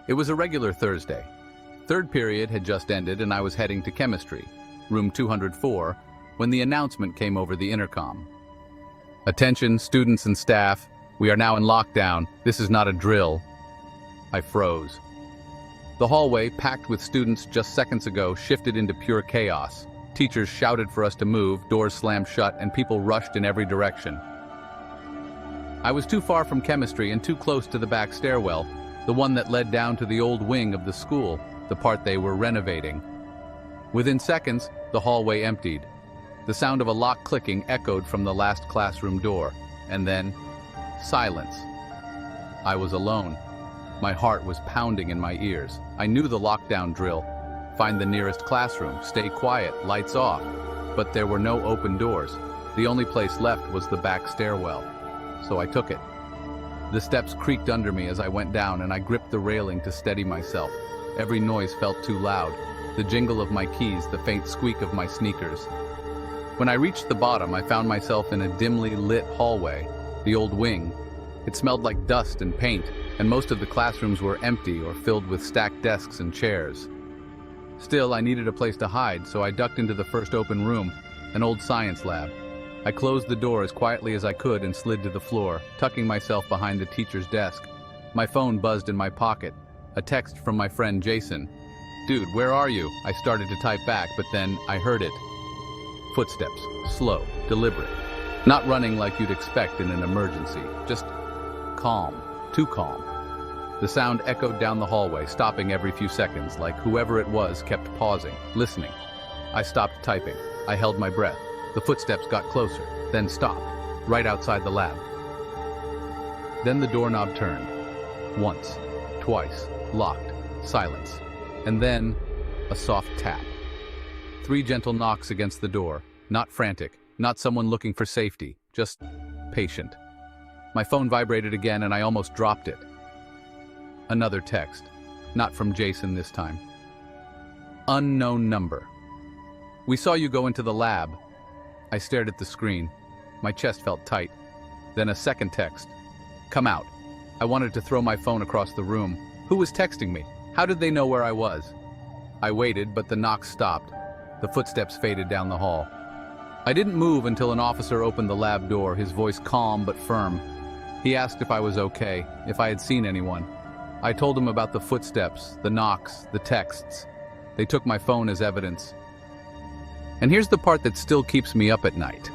It was a regular Thursday. Third period had just ended and I was heading to chemistry, room 204, when the announcement came over the intercom. Attention, students and staff. We are now in lockdown. This is not a drill. I froze. The hallway, packed with students just seconds ago, shifted into pure chaos. Teachers shouted for us to move, doors slammed shut, and people rushed in every direction. I was too far from chemistry and too close to the back stairwell, the one that led down to the old wing of the school, the part they were renovating. Within seconds, the hallway emptied. The sound of a lock clicking echoed from the last classroom door, and then silence. I was alone. My heart was pounding in my ears. I knew the lockdown drill. Find the nearest classroom, stay quiet, lights off. But there were no open doors. The only place left was the back stairwell. So I took it. The steps creaked under me as I went down, and I gripped the railing to steady myself. Every noise felt too loud. The jingle of my keys, the faint squeak of my sneakers. When I reached the bottom, I found myself in a dimly lit hallway, the old wing. It smelled like dust and paint, and most of the classrooms were empty or filled with stacked desks and chairs. Still, I needed a place to hide, so I ducked into the first open room, an old science lab. I closed the door as quietly as I could and slid to the floor, tucking myself behind the teacher's desk. My phone buzzed in my pocket. A text from my friend Jason. "Dude, where are you?" I started to type back, but then I heard it. Footsteps, slow, deliberate. Not running like you'd expect in an emergency, just calm, too calm. The sound echoed down the hallway, stopping every few seconds, like whoever it was kept pausing, listening. I stopped typing. I held my breath. The footsteps got closer, then stopped, right outside the lab. Then the doorknob turned. Once, twice, locked, silence. And then, a soft tap. 3 gentle knocks against the door, not frantic, not someone looking for safety, just patient. My phone vibrated again and I almost dropped it. Another text, not from Jason this time. Unknown number. "We saw you go into the lab." I stared at the screen. My chest felt tight. Then a second text. "Come out." I wanted to throw my phone across the room. Who was texting me? How did they know where I was? I waited, but the knocks stopped. The footsteps faded down the hall. I didn't move until an officer opened the lab door, his voice calm but firm. He asked if I was okay, if I had seen anyone. I told him about the footsteps, the knocks, the texts. They took my phone as evidence. And here's the part that still keeps me up at night.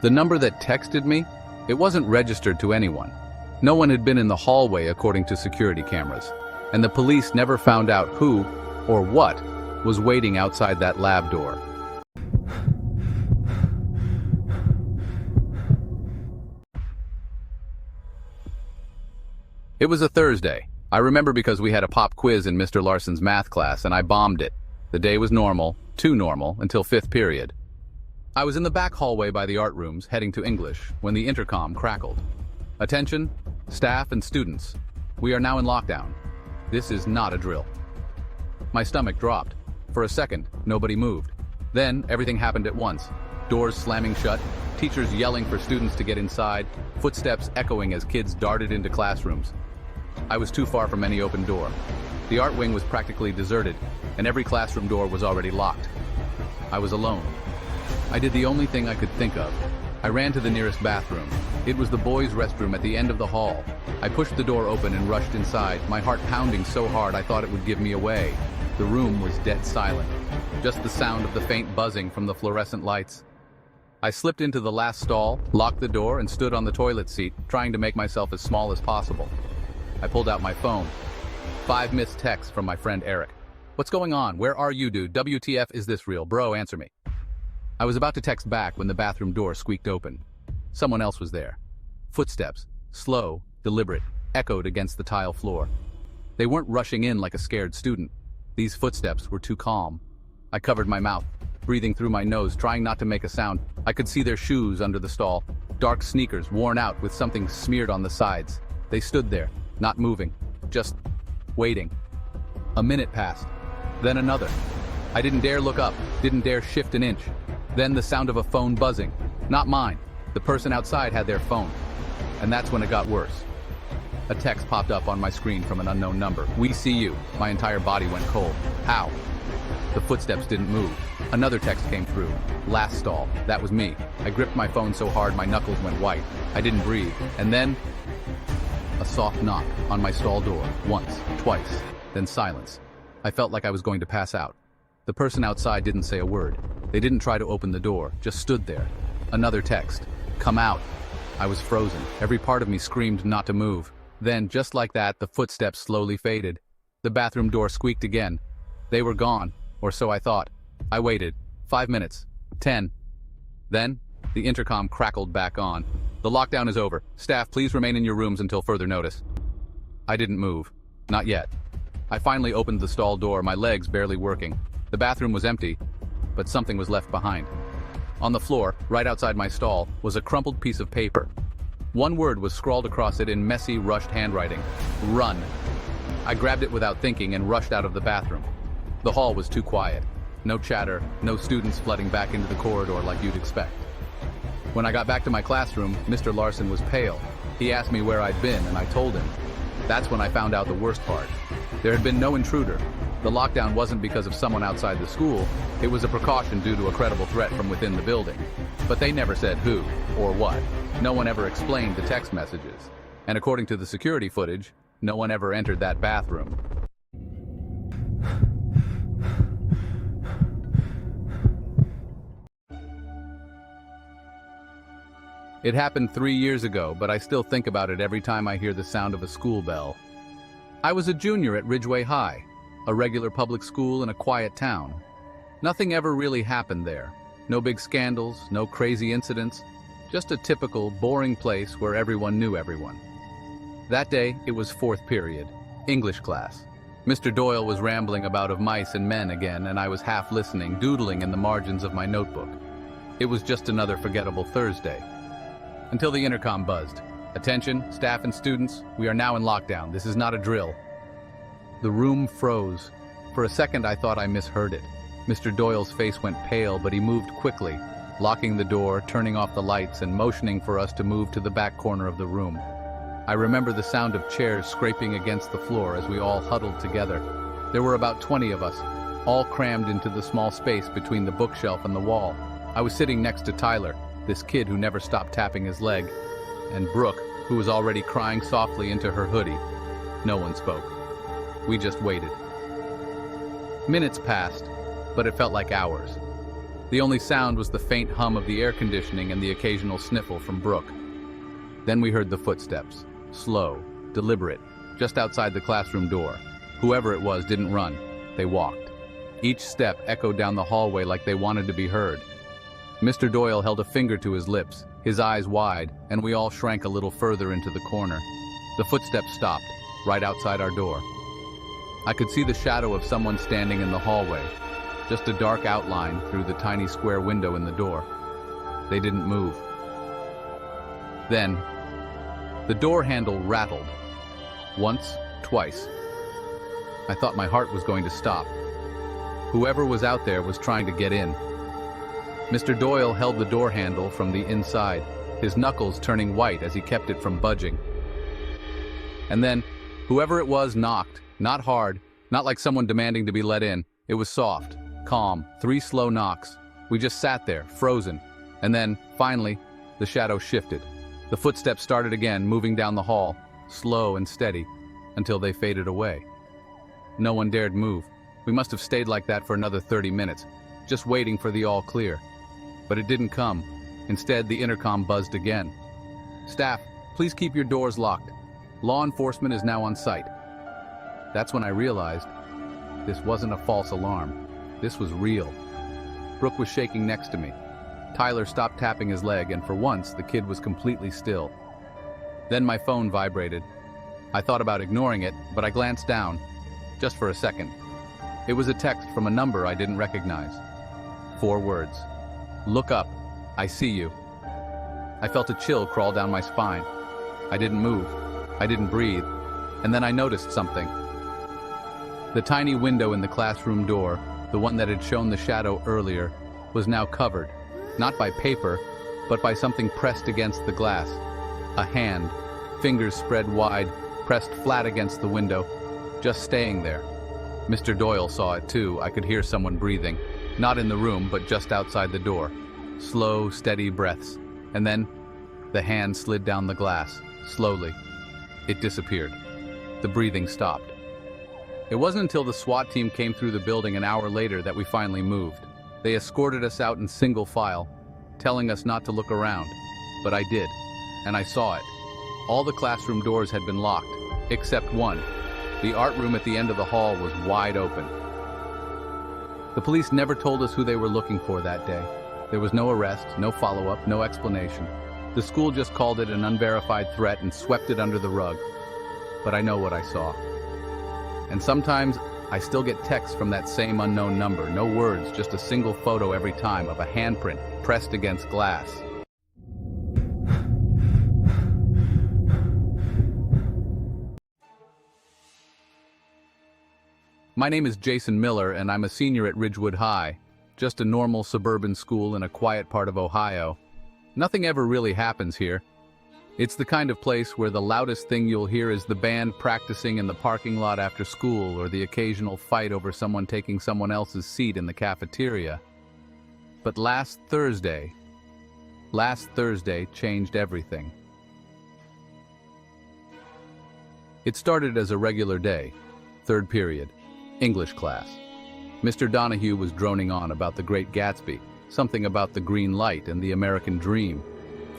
The number that texted me, it wasn't registered to anyone. No one had been in the hallway according to security cameras, and the police never found out who, or what, was waiting outside that lab door. It was a Thursday. I remember because we had a pop quiz in Mr. Larson's math class, and I bombed it. The day was normal, too normal, until 5th period. I was in the back hallway by the art rooms, heading to English, when the intercom crackled. "Attention, staff and students. We are now in lockdown. This is not a drill." My stomach dropped. For a second, nobody moved. Then, everything happened at once. Doors slamming shut, teachers yelling for students to get inside, footsteps echoing as kids darted into classrooms. I was too far from any open door. The art wing was practically deserted, and every classroom door was already locked. I was alone. I did the only thing I could think of. I ran to the nearest bathroom. It was the boys' restroom at the end of the hall. I pushed the door open and rushed inside, my heart pounding so hard I thought it would give me away. The room was dead silent, just the sound of the faint buzzing from the fluorescent lights. I slipped into the last stall, locked the door, and stood on the toilet seat, trying to make myself as small as possible. I pulled out my phone. 5 missed texts from my friend Eric. "What's going on? Where are you, dude? WTF, is this real? Bro, answer me." I was about to text back when the bathroom door squeaked open. Someone else was there. Footsteps, slow, deliberate, echoed against the tile floor. They weren't rushing in like a scared student. These footsteps were too calm. I covered my mouth, breathing through my nose, trying not to make a sound. I could see their shoes under the stall, dark sneakers worn out with something smeared on the sides. They stood there, not moving, just waiting. A minute passed, then another. I didn't dare look up, didn't dare shift an inch. Then the sound of a phone buzzing. Not mine. The person outside had their phone. And that's when it got worse. A text popped up on my screen from an unknown number. "We see you." My entire body went cold. How? The footsteps didn't move. Another text came through. "Last stall." That was me. I gripped my phone so hard my knuckles went white. I didn't breathe. And then, a soft knock on my stall door. Once, twice, then silence. I felt like I was going to pass out. The person outside didn't say a word. They didn't try to open the door, just stood there. Another text. "Come out." I was frozen. Every part of me screamed not to move. Then, just like that, the footsteps slowly faded. The bathroom door squeaked again. They were gone, or so I thought. I waited. 5 minutes. 10. Then, the intercom crackled back on. "The lockdown is over. Staff, please remain in your rooms until further notice." I didn't move. Not yet. I finally opened the stall door, my legs barely working. The bathroom was empty, but something was left behind. On the floor, right outside my stall, was a crumpled piece of paper. One word was scrawled across it in messy, rushed handwriting. "Run." I grabbed it without thinking and rushed out of the bathroom. The hall was too quiet. No chatter, no students flooding back into the corridor like you'd expect. When I got back to my classroom, Mr. Larson was pale. He asked me where I'd been, and I told him. That's when I found out the worst part. There had been no intruder. The lockdown wasn't because of someone outside the school. It was a precaution due to a credible threat from within the building. But they never said who or what. No one ever explained the text messages. And according to the security footage, no one ever entered that bathroom. It happened 3 years ago, but I still think about it every time I hear the sound of a school bell. I was a junior at Ridgeway High, a regular public school in a quiet town. Nothing ever really happened there. No big scandals, no crazy incidents, just a typical, boring place where everyone knew everyone. That day, it was 4th period, English class. Mr. Doyle was rambling about of mice and men again, and I was half listening, doodling in the margins of my notebook. It was just another forgettable Thursday. Until the intercom buzzed. "Attention, staff and students, we are now in lockdown. This is not a drill." The room froze. For a second, I thought I misheard it. Mr. Doyle's face went pale, but he moved quickly, locking the door, turning off the lights, and motioning for us to move to the back corner of the room. I remember the sound of chairs scraping against the floor as we all huddled together. There were about 20 of us, all crammed into the small space between the bookshelf and the wall. I was sitting next to Tyler, this kid who never stopped tapping his leg, and Brooke, who was already crying softly into her hoodie. No one spoke. We just waited. Minutes passed, but it felt like hours. The only sound was the faint hum of the air conditioning and the occasional sniffle from Brooke. Then we heard the footsteps, slow, deliberate, just outside the classroom door. Whoever it was didn't run, they walked. Each step echoed down the hallway like they wanted to be heard. Mr. Doyle held a finger to his lips, his eyes wide, and we all shrank a little further into the corner. The footsteps stopped, right outside our door. I could see the shadow of someone standing in the hallway, just a dark outline through the tiny square window in the door. They didn't move. Then, the door handle rattled. Once, twice. I thought my heart was going to stop. Whoever was out there was trying to get in. Mr. Doyle held the door handle from the inside, his knuckles turning white as he kept it from budging. And then, whoever it was knocked, not hard, not like someone demanding to be let in. It was soft, calm, 3 slow knocks. We just sat there, frozen. And then, finally, the shadow shifted. The footsteps started again, moving down the hall, slow and steady, until they faded away. No one dared move. We must have stayed like that for another 30 minutes, just waiting for the all clear. But it didn't come. Instead, the intercom buzzed again. "Staff, please keep your doors locked. Law enforcement is now on site." That's when I realized this wasn't a false alarm. This was real. Brooke was shaking next to me. Tyler stopped tapping his leg, and for once, the kid was completely still. Then my phone vibrated. I thought about ignoring it, but I glanced down, just for a second. It was a text from a number I didn't recognize. 4 words. "Look up. I see you." I felt a chill crawl down my spine. I didn't move. I didn't breathe. And then I noticed something. The tiny window in the classroom door, the one that had shown the shadow earlier, was now covered, not by paper, but by something pressed against the glass. A hand, fingers spread wide, pressed flat against the window, just staying there. Mr. Doyle saw it too. I could hear someone breathing, not in the room, but just outside the door. Slow, steady breaths. And then, the hand slid down the glass, slowly. It disappeared. The breathing stopped. It wasn't until the SWAT team came through the building an hour later that we finally moved. They escorted us out in single file, telling us not to look around. But I did, and I saw it. All the classroom doors had been locked, except one. The art room at the end of the hall was wide open. The police never told us who they were looking for that day. There was no arrest, no follow-up, no explanation. The school just called it an unverified threat and swept it under the rug. But I know what I saw. And sometimes I still get texts from that same unknown number. No words, just a single photo every time of a handprint pressed against glass. My name is Jason Miller, and I'm a senior at Ridgewood High, just a normal suburban school in a quiet part of Ohio. Nothing ever really happens here. It's the kind of place where the loudest thing you'll hear is the band practicing in the parking lot after school, or the occasional fight over someone taking someone else's seat in the cafeteria. But last Thursday changed everything. It started as a regular day, third period, English class. Mr. Donahue was droning on about the Great Gatsby, something about the green light and the American dream.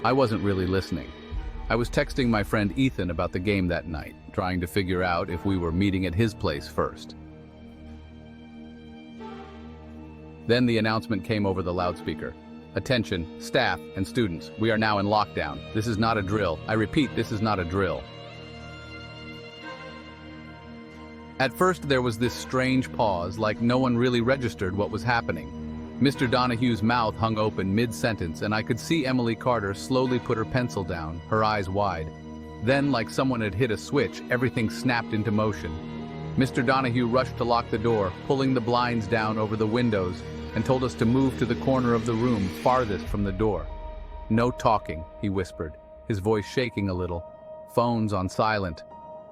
I wasn't really listening. I was texting my friend Ethan about the game that night, trying to figure out if we were meeting at his place first. Then the announcement came over the loudspeaker. Attention, staff and students, we are now in lockdown. This is not a drill. I repeat, this is not a drill. At first there was this strange pause, like no one really registered what was happening. Mr. Donahue's mouth hung open mid-sentence, and I could see Emily Carter slowly put her pencil down, her eyes wide. Then, like someone had hit a switch, everything snapped into motion. Mr. Donahue rushed to lock the door, pulling the blinds down over the windows, and told us to move to the corner of the room farthest from the door. "No talking," he whispered, his voice shaking a little. "Phones on silent."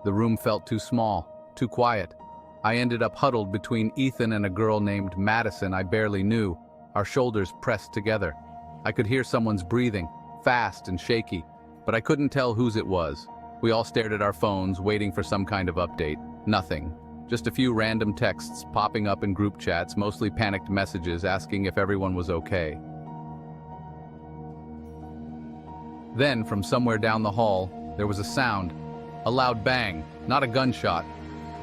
The room felt too small, too quiet. I ended up huddled between Ethan and a girl named Madison I barely knew, our shoulders pressed together. I could hear someone's breathing, fast and shaky, but I couldn't tell whose it was. We all stared at our phones, waiting for some kind of update. Nothing. Just a few random texts popping up in group chats, mostly panicked messages asking if everyone was okay. Then, from somewhere down the hall, there was a sound. A loud bang, not a gunshot.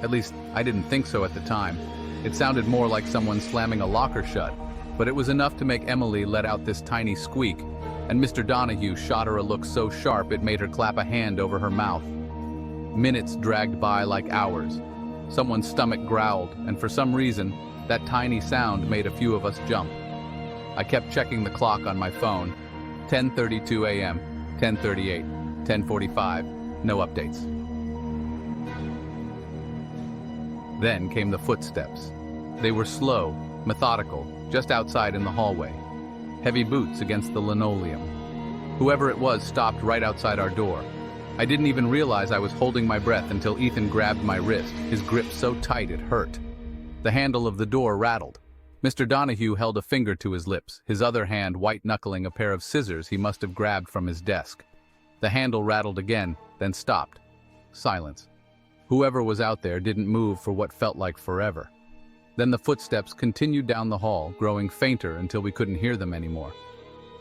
At least, I didn't think so at the time. It sounded more like someone slamming a locker shut, but it was enough to make Emily let out this tiny squeak, and Mr. Donahue shot her a look so sharp it made her clap a hand over her mouth. Minutes dragged by like hours. Someone's stomach growled, and for some reason, that tiny sound made a few of us jump. I kept checking the clock on my phone. 10:32 a.m., 10:38, 10:45, no updates. Then came the footsteps. They were slow, methodical, just outside in the hallway. Heavy boots against the linoleum. Whoever it was stopped right outside our door. I didn't even realize I was holding my breath until Ethan grabbed my wrist, his grip so tight it hurt. The handle of the door rattled. Mr. Donahue held a finger to his lips, his other hand white-knuckling a pair of scissors he must have grabbed from his desk. The handle rattled again, then stopped. Silence. Whoever was out there didn't move for what felt like forever. Then the footsteps continued down the hall, growing fainter until we couldn't hear them anymore.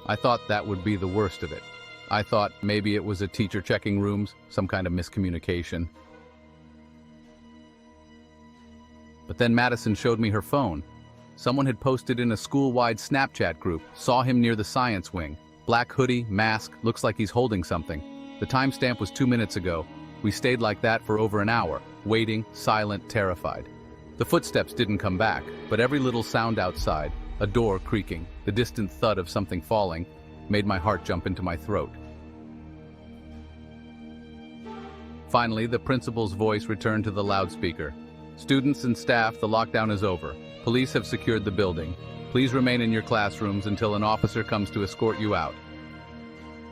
I thought that would be the worst of it. I thought maybe it was a teacher checking rooms, some kind of miscommunication. But then Madison showed me her phone. Someone had posted in a school-wide Snapchat group, saw him near the science wing. Black hoodie, mask, looks like he's holding something. The timestamp was 2 minutes ago. We stayed like that for over an hour, waiting, silent, terrified. The footsteps didn't come back, but every little sound outside, a door creaking, the distant thud of something falling, made my heart jump into my throat. Finally, the principal's voice returned to the loudspeaker. "Students and staff, the lockdown is over. Police have secured the building. Please remain in your classrooms until an officer comes to escort you out."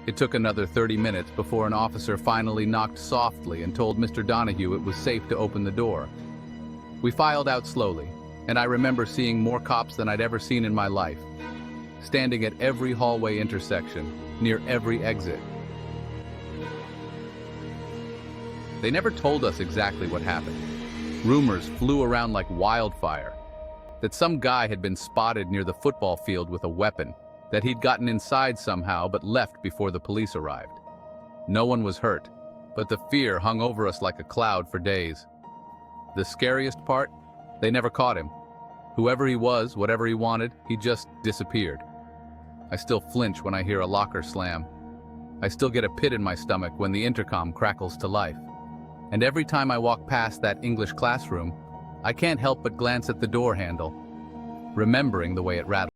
It took another 30 minutes before an officer finally knocked softly and told Mr. Donahue it was safe to open the door. We filed out slowly, and I remember seeing more cops than I'd ever seen in my life, standing at every hallway intersection, near every exit. They never told us exactly what happened. Rumors flew around like wildfire that some guy had been spotted near the football field with a weapon, that he'd gotten inside somehow but left before the police arrived. No one was hurt, but the fear hung over us like a cloud for days. The scariest part? They never caught him. Whoever he was, whatever he wanted, he just disappeared. I still flinch when I hear a locker slam. I still get a pit in my stomach when the intercom crackles to life. And every time I walk past that English classroom, I can't help but glance at the door handle, remembering the way it rattled.